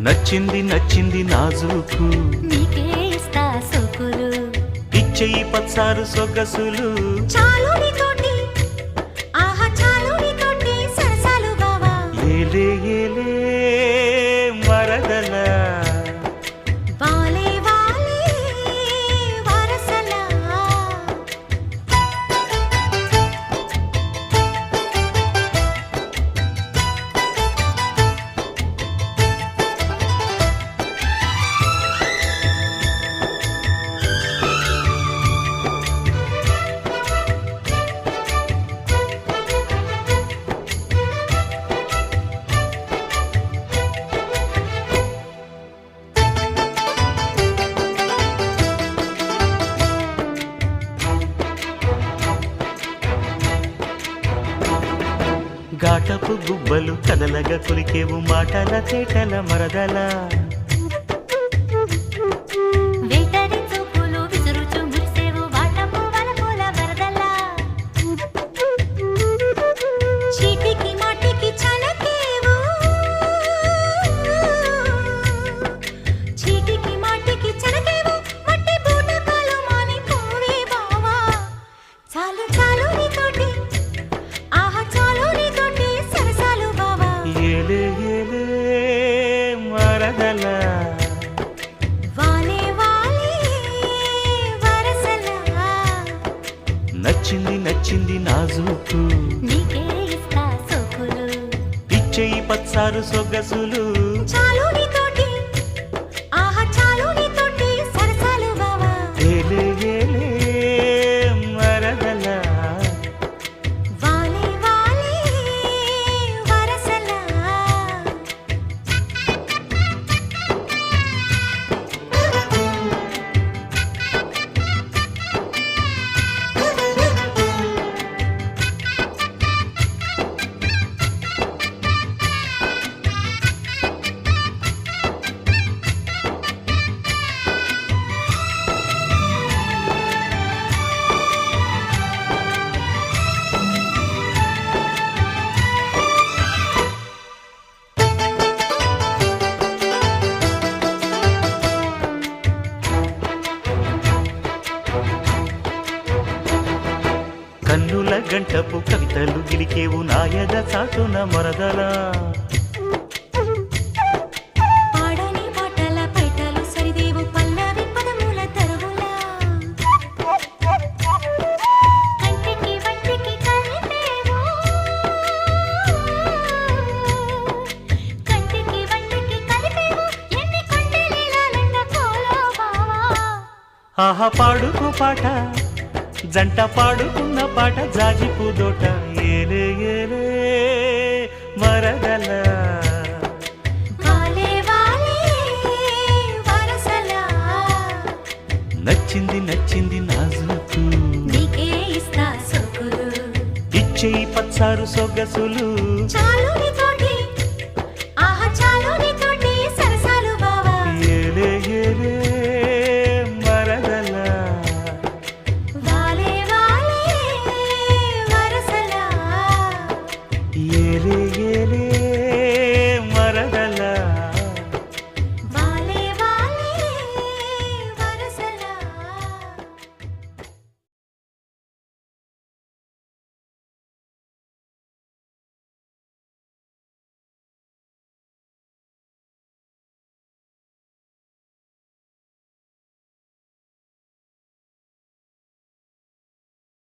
నచ్చింది నచ్చింది నాజూకు నీకే ఇస్తా సోకులు ఇచ్చేయి పచ్చారు సొగసులు చాలు నీతోటి ఆహా చాలు నీతోటి సరసాలు బావా ఏలే ఏలే మరదల వాలే వాలే వరసలా ఘాటపు గుబ్బలు కదలగా కొలికేవు మాటల చేటల మరదల వేటరి చూపులు విసురుచు మురిసేవు వాటపు వలపుల వరదలా చీటికి మాటికి చలకేవు చీటికి మాటికి చలకేవు మట్టి బూటకాలు మాని పోవే బావా చాలు చాలు నీతోటి ఆహా చాలు నీతోటి సరసాలు బావా ఏలే ఏలే మరదల వాలే వాలే వరసలా నచ్చింది నచ్చింది నాజూకు నీకే ఇస్తా సోకులు ఇచ్చేయి పచ్చారు సొగసులు చాలు నీతోటి ఆహా చాలు నీతోటి సరసాలు బావా ఏలే ఏలే మరదల వాలే వాలే వరసలా కన్నుల గంటపు కవితలు గిలికేవు నాయద చాటున మరదల పాడని పాటల పైటలు సరిదేవు పల్లవి పదముల తరువులా కంటికి వంటికి కలిపేవు కంటికి వంటికి కలిపేవు ఎన్ని కొండలీలాలంట కోలో బావా ఆహా పాడుకు పాట జంట పాడుకున్న పాట జాజిపు దోట ఏలే ఏలే మరదల వాలే వాలే వరసలా నచ్చింది నచ్చింది నాజూకు నీకే ఇస్తా సోకులు ఇచ్చేయి పచ్చారు సొగసులు చాలు నీతో